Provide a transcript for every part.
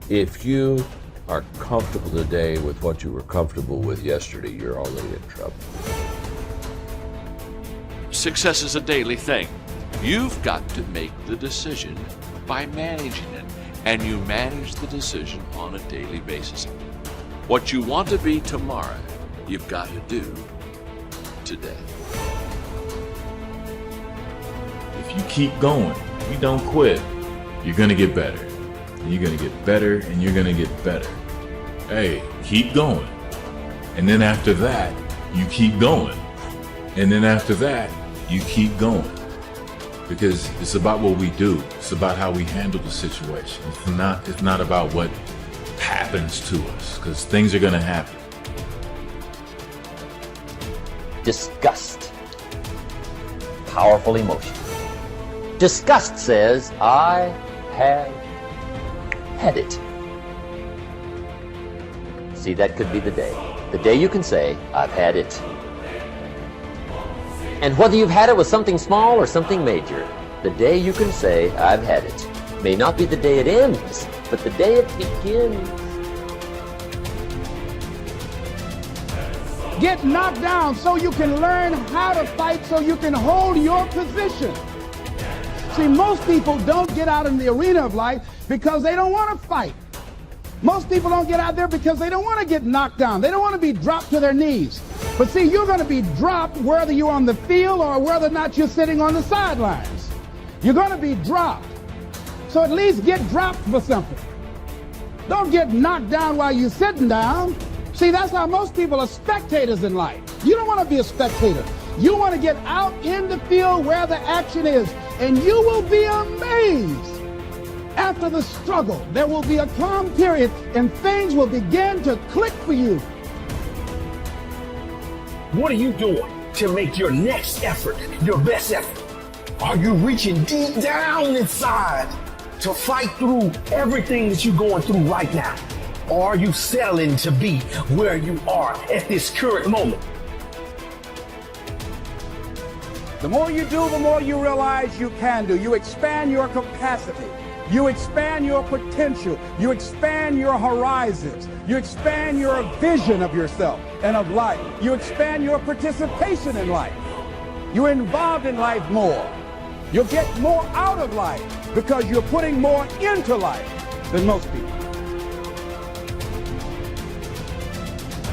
If you are comfortable today with what you were comfortable with yesterday, you're already in trouble. Success is a daily thing. You've got to make the decision by managing it, and you manage the decision on a daily basis. What you want to be tomorrow, you've got to do today. If you keep going, you don't quit, you're going to get better. And you're going to get better, and you're going to get better. Hey, keep going. And then after that, you keep going. And then after that, you keep going. Because it's about what we do. It's about how we handle the situation. It's not about what happens to us, because things are going to happen. Disgust. Powerful emotion. Disgust says, I have had it. See, that could be the day. The day you can say, I've had it. And whether you've had it with something small or something major, the day you can say, I've had it, may not be the day it ends, but the day it begins. Get knocked down so you can learn how to fight, so you can hold your position. See, most people don't get out in the arena of life because they don't want to fight. Most people don't get out there because they don't want to get knocked down. They don't want to be dropped to their knees. But see, you're going to be dropped whether you're on the field or whether or not you're sitting on the sidelines. You're going to be dropped. So at least get dropped for something. Don't get knocked down while you're sitting down. See, that's how most people are spectators in life. You don't want to be a spectator. You want to get out in the field where the action is, and you will be amazed. After the struggle, there will be a calm period, and things will begin to click for you. What are you doing to make your next effort your best effort? Are you reaching deep down inside to fight through everything that you're going through right now? Or are you settling to be where you are at this current moment? The more you do, the more you realize you can do. You expand your capacity. You expand your potential. You expand your horizons. You expand your vision of yourself and of life. You expand your participation in life. You're involved in life more. You'll get more out of life because you're putting more into life than most people.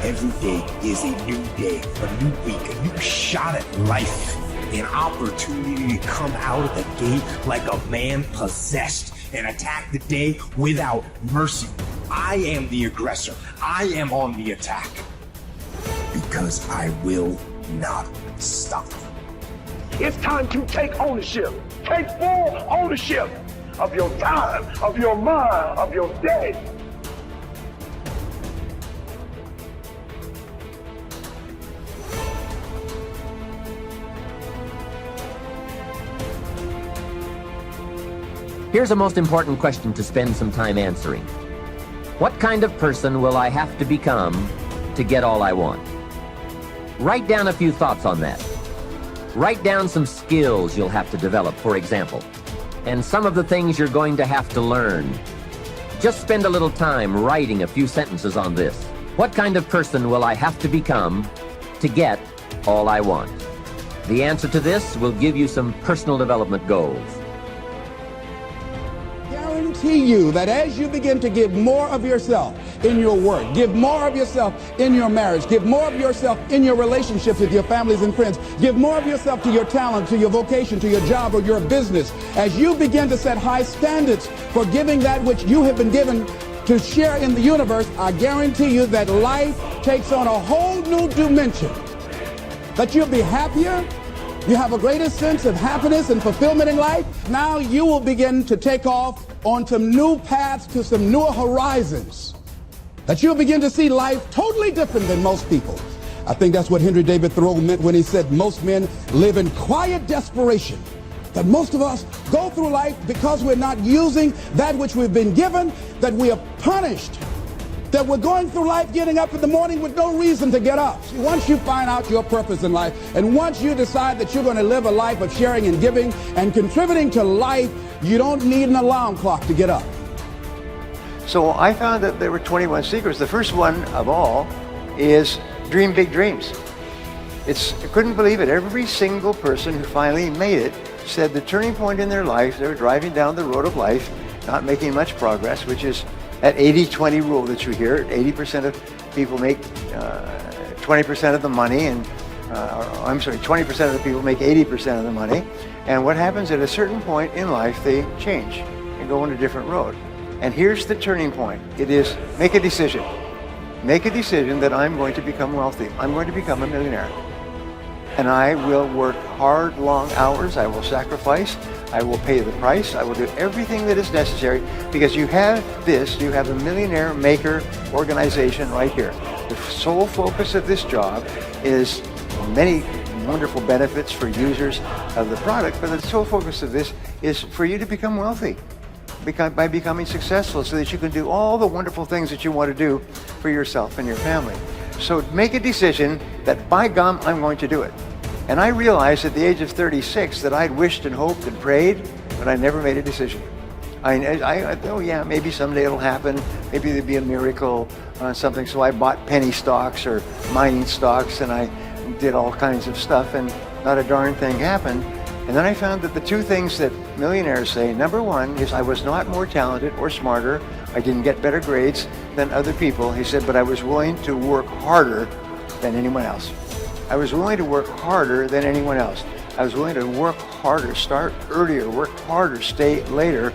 Every day is a new day, a new week, a new shot at life, an opportunity to come out of the gate like a man possessed and attack the day without mercy. I am the aggressor. I am on the attack because I will not stop. It's time to take ownership. Take full ownership of your time, of your mind, of your day. Here's a most important question to spend some time answering. What kind of person will I have to become to get all I want? Write down a few thoughts on that. Write down some skills you'll have to develop, for example, and some of the things you're going to have to learn. Just spend a little time writing a few sentences on this. What kind of person will I have to become to get all I want? The answer to this will give you some personal development goals. Guarantee you that as you begin to give more of yourself in your work, give more of yourself in your marriage, give more of yourself in your relationships with your families and friends, give more of yourself to your talent, to your vocation, to your job or your business, as you begin to set high standards for giving that which you have been given to share in the universe, I guarantee you that life takes on a whole new dimension, that you'll be happier. You have a greater sense of happiness and fulfillment in life. Now you will begin to take off on some new paths to some newer horizons, that you'll begin to see life totally different than most people. I think that's what Henry David Thoreau meant when he said most men live in quiet desperation. That most of us go through life because we're not using that which we've been given, that we are punished, that we're going through life getting up in the morning with no reason to get up. Once you find out your purpose in life, and once you decide that you're going to live a life of sharing and giving and contributing to life, you don't need an alarm clock to get up. So I found that there were 21 secrets. The first one of all is dream big dreams. I couldn't believe it. Every single person who finally made it said the turning point in their life, they were driving down the road of life, not making much progress, which is that 80-20 rule that you hear. 80% of people make 20% of the money, and 20% of the people make 80% of the money. And what happens at a certain point in life, they change and go on a different road. And here's the turning point. It is make a decision. Make a decision that I'm going to become wealthy. I'm going to become a millionaire. And I will work hard, long hours. I will sacrifice. I will pay the price. I will do everything that is necessary, because you have a millionaire maker organization right here. The sole focus of this job is many wonderful benefits for users of the product, but the sole focus of this is for you to become wealthy by becoming successful, so that you can do all the wonderful things that you want to do for yourself and your family. So make a decision that, by gum, I'm going to do it. And I realized at the age of 36 that I'd wished and hoped and prayed, but I never made a decision. I oh yeah, maybe someday it'll happen. Maybe there'd be a miracle on something. So I bought penny stocks or mining stocks, and I did all kinds of stuff, and not a darn thing happened. And then I found that the two things that millionaires say, number one is I was not more talented or smarter. I didn't get better grades than other people. He said, but I was willing to work harder than anyone else. I was willing to work harder than anyone else. I was willing to work harder, start earlier, work harder, stay later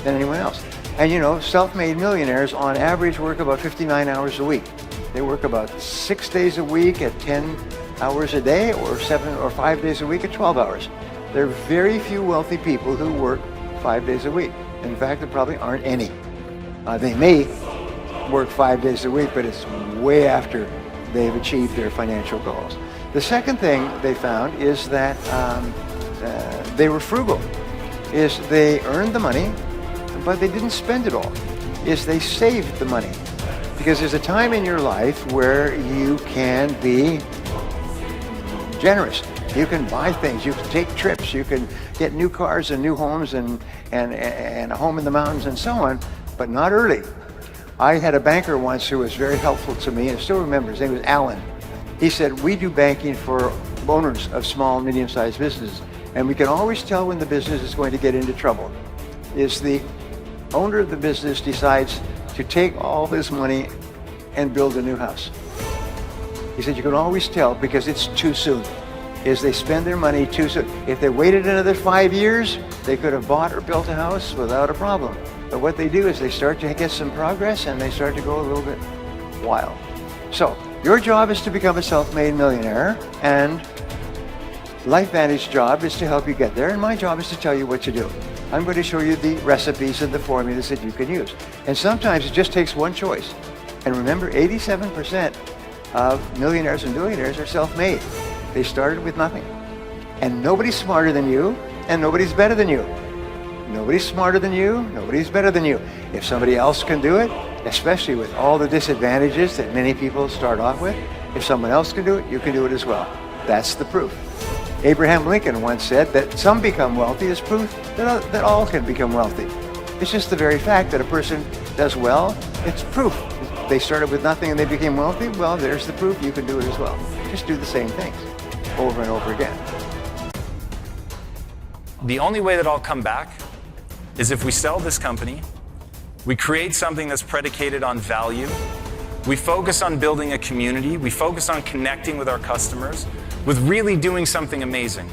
than anyone else. And you know, self-made millionaires on average work about 59 hours a week. They work about 6 days a week at 10 hours a day, or 7 or 5 days a week at 12 hours. There are very few wealthy people who work 5 days a week. In fact, there probably aren't any. They may work 5 days a week, but it's way after they've achieved their financial goals. The second thing they found is that they were frugal. Is they earned the money, but they didn't spend it all. Is they saved the money. Because there's a time in your life where you can be generous. You can buy things, you can take trips, you can get new cars and new homes and a home in the mountains and so on, but not early. I had a banker once who was very helpful to me, and I still remember, his name was Alan. He said, we do banking for owners of small and medium-sized businesses, and we can always tell when the business is going to get into trouble. Is the owner of the business decides to take all his money and build a new house. He said, you can always tell because it's too soon. Is they spend their money too soon. If they waited another 5 years, they could have bought or built a house without a problem. But what they do is they start to get some progress and they start to go a little bit wild. So your job is to become a self-made millionaire, and LifeVantage's job is to help you get there, and my job is to tell you what to do. I'm going to show you the recipes and the formulas that you can use. And sometimes it just takes one choice. And remember, 87% of millionaires and billionaires are self-made. They started with nothing. And nobody's smarter than you, and nobody's better than you. Nobody's smarter than you, nobody's better than you. If somebody else can do it, especially with all the disadvantages that many people start off with, if someone else can do it, you can do it as well. That's the proof. Abraham Lincoln once said that some become wealthy is proof that all can become wealthy. It's just the very fact that a person does well, it's proof. They started with nothing and they became wealthy, well, there's the proof, you can do it as well. Just do the same things over and over again. The only way that I'll come back is if we sell this company, we create something that's predicated on value, we focus on building a community, we focus on connecting with our customers, with really doing something amazing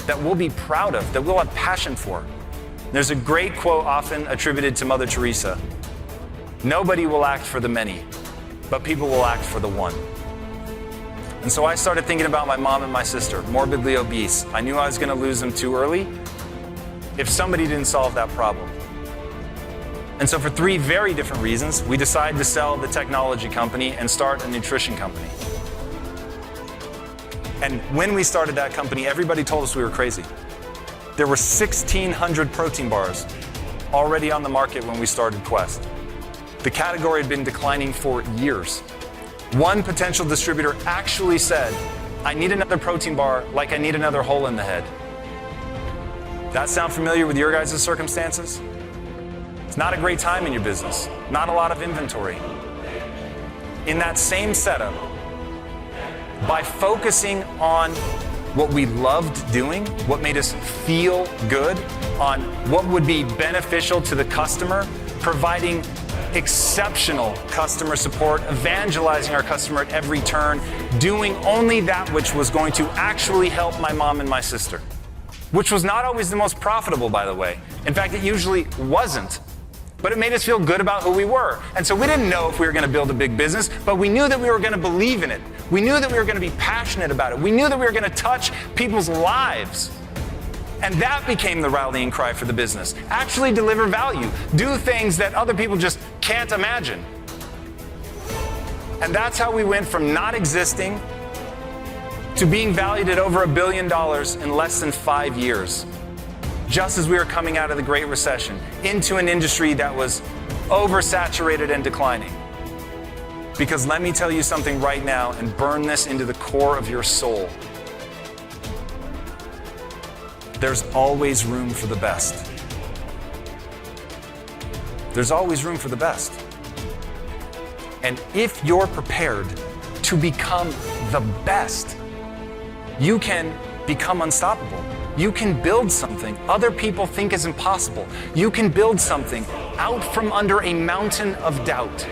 that we'll be proud of, that we'll have passion for. There's a great quote often attributed to Mother Teresa. Nobody will act for the many, but people will act for the one. And so I started thinking about my mom and my sister, morbidly obese. I knew I was going to lose them too early if somebody didn't solve that problem. And so for 3 very different reasons, we decided to sell the technology company and start a nutrition company. And when we started that company, everybody told us we were crazy. There were 1,600 protein bars already on the market when we started Quest. The category had been declining for years. One potential distributor actually said, I need another protein bar like I need another hole in the head. That sound familiar with your guys' circumstances? It's not a great time in your business. Not a lot of inventory. In that same setup, by focusing on what we loved doing, what made us feel good, on what would be beneficial to the customer, providing exceptional customer support, evangelizing our customer at every turn, doing only that which was going to actually help my mom and my sister, which was not always the most profitable, by the way. In fact, it usually wasn't. But it made us feel good about who we were. And so we didn't know if we were going to build a big business, but we knew that we were going to believe in it. We knew that we were going to be passionate about it. We knew that we were going to touch people's lives. And that became the rallying cry for the business. Actually deliver value. Do things that other people just can't imagine. And that's how we went from not existing to being valued at over $1 billion in less than 5 years. Just as we were coming out of the Great Recession, into an industry that was oversaturated and declining. Because let me tell you something right now and burn this into the core of your soul. There's always room for the best. There's always room for the best. And if you're prepared to become the best, you can become unstoppable. You can build something other people think is impossible. You can build something out from under a mountain of doubt.